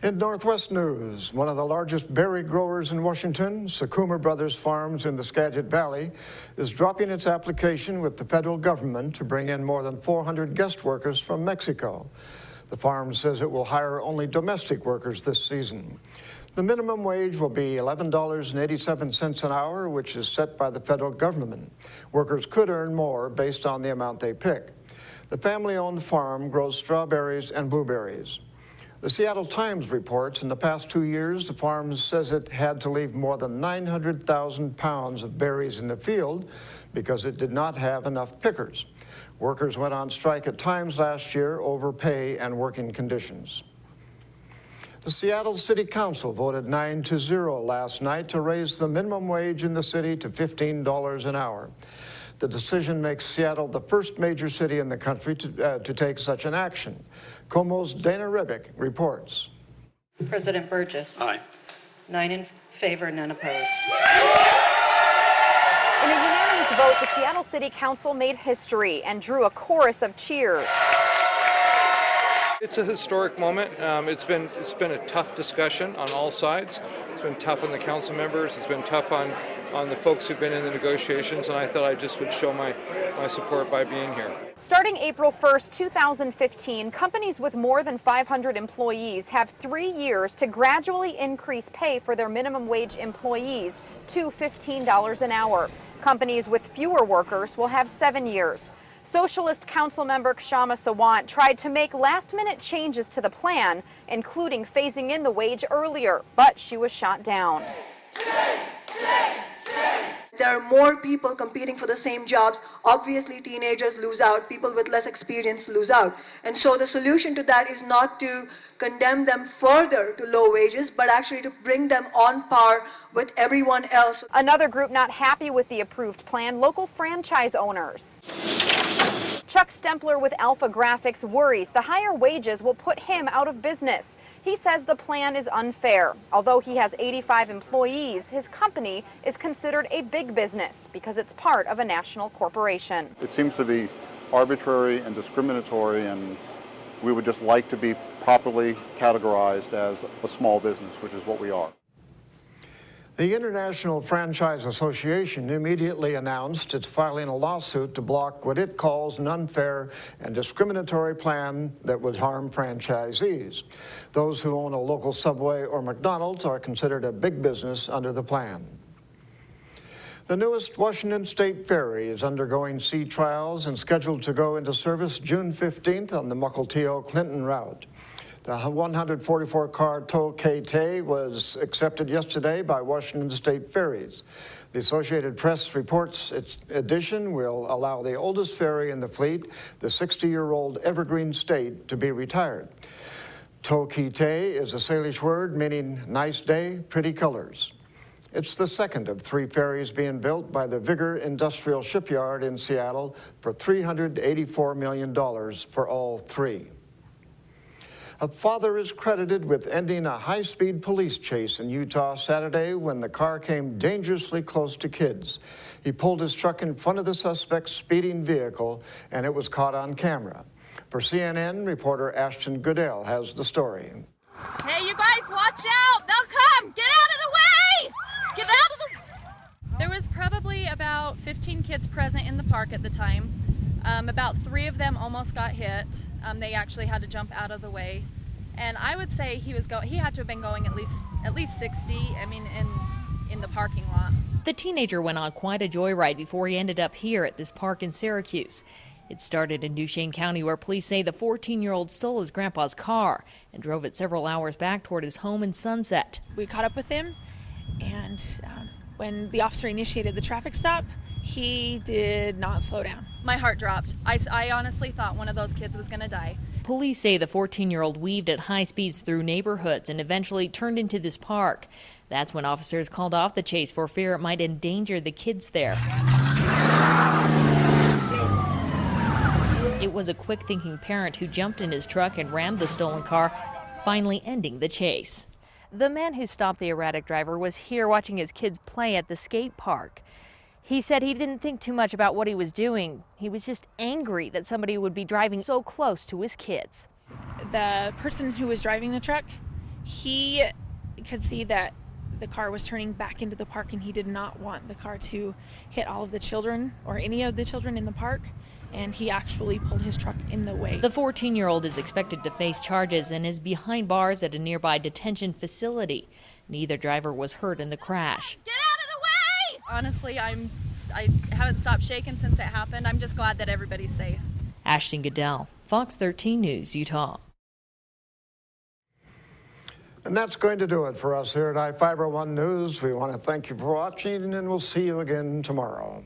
In Northwest news, one of the largest berry growers in Washington, Sakuma Brothers Farms in the Skagit Valley, is dropping its application with the federal government to bring in more than 400 guest workers from Mexico. The farm says it will hire only domestic workers this season. The minimum wage will be $11.87 an hour, which is set by the federal government. Workers could earn more based on the amount they pick. The family-owned farm grows strawberries and blueberries. The Seattle Times reports in the past 2 years, the farm says it had to leave more than 900,000 pounds of berries in the field because it did not have enough pickers. Workers went on strike at times last year over pay and working conditions. The Seattle City Council voted 9-0 last night to raise the minimum wage in the city to $15 an hour. The decision makes Seattle the first major city in the country to take such an action. Como's Dana Ribick reports. President Burgess. Aye. 9 in favor, none opposed. In a unanimous vote, the Seattle City Council made history and drew a chorus of cheers. It's a historic moment. It's been a tough discussion on all sides. It's been tough on the council members. It's been tough on the folks who've been in the negotiations, and I thought I just would show my support by being here. Starting April 1st, 2015, companies with more than 500 employees have 3 years to gradually increase pay for their minimum wage employees to $15 an hour. Companies with fewer workers will have 7 years. Socialist Council member Kshama Sawant tried to make last-minute changes to the plan, including phasing in the wage earlier, but she was shot down. There are more people competing for the same jobs. Obviously, teenagers lose out. People with less experience lose out. And so the solution to that is not to condemn them further to low wages, but actually to bring them on par with everyone else. Another group not happy with the approved plan, local franchise owners. Chuck Stempler with Alpha Graphics worries the higher wages will put him out of business. He says the plan is unfair. Although he has 85 employees, his company is considered a big business because it's part of a national corporation. It seems to be arbitrary and discriminatory, and we would just like to be properly categorized as a small business, which is what we are. The International Franchise Association immediately announced it's filing a lawsuit to block what it calls an unfair and discriminatory plan that would harm franchisees. Those who own a local Subway or McDonald's are considered a big business under the plan. The newest Washington State Ferry is undergoing sea trials and scheduled to go into service June 15th on the Mukilteo-Clinton route. The 144-car tow KT was accepted yesterday by Washington State Ferries. The Associated Press reports its addition will allow the oldest ferry in the fleet, the 60-year-old Evergreen State, to be retired. Tow KT is a Salish word meaning nice day, pretty colors. It's the second of 3 ferries being built by the Vigor Industrial Shipyard in Seattle for $384 million for all 3. A father is credited with ending a high-speed police chase in Utah Saturday when the car came dangerously close to kids. He pulled his truck in front of the suspect's speeding vehicle, and it was caught on camera. For CNN, reporter Ashton Goodell has the story. Hey, you guys, watch out! They'll come! Get out of the way! Get out of the... There was probably about 15 kids present in the park at the time. About 3 of them almost got hit. They actually had to jump out of the way. And I would say he had to have been going at least 60, I mean, in the parking lot. The teenager went on quite a joyride before he ended up here at this park in Syracuse. It started in Duchesne County, where police say the 14-year-old stole his grandpa's car and drove it several hours back toward his home in Sunset. We caught up with him, and when the officer initiated the traffic stop, he did not slow down. My heart dropped. I honestly thought one of those kids was going to die. Police say the 14-year-old weaved at high speeds through neighborhoods and eventually turned into this park. That's when officers called off the chase for fear it might endanger the kids there. It was a quick-thinking parent who jumped in his truck and rammed the stolen car, finally ending the chase. The man who stopped the erratic driver was here watching his kids play at the skate park. He said he didn't think too much about what he was doing. He was just angry that somebody would be driving so close to his kids. The person who was driving the truck, He could see that the car was turning back into the park, and he did not want the car to hit all of the children or any of the children in the park, and he actually pulled his truck in the way. The 14-year-old is expected to face charges and is behind bars at a nearby detention facility. Neither driver was hurt in the crash. Get out of the way! Honestly, I haven't stopped shaking since it happened. I'm just glad that everybody's safe. Ashton Goodell, Fox 13 News, Utah. And that's going to do it for us here at iFIBER 1 News. We want to thank you for watching, and we'll see you again tomorrow.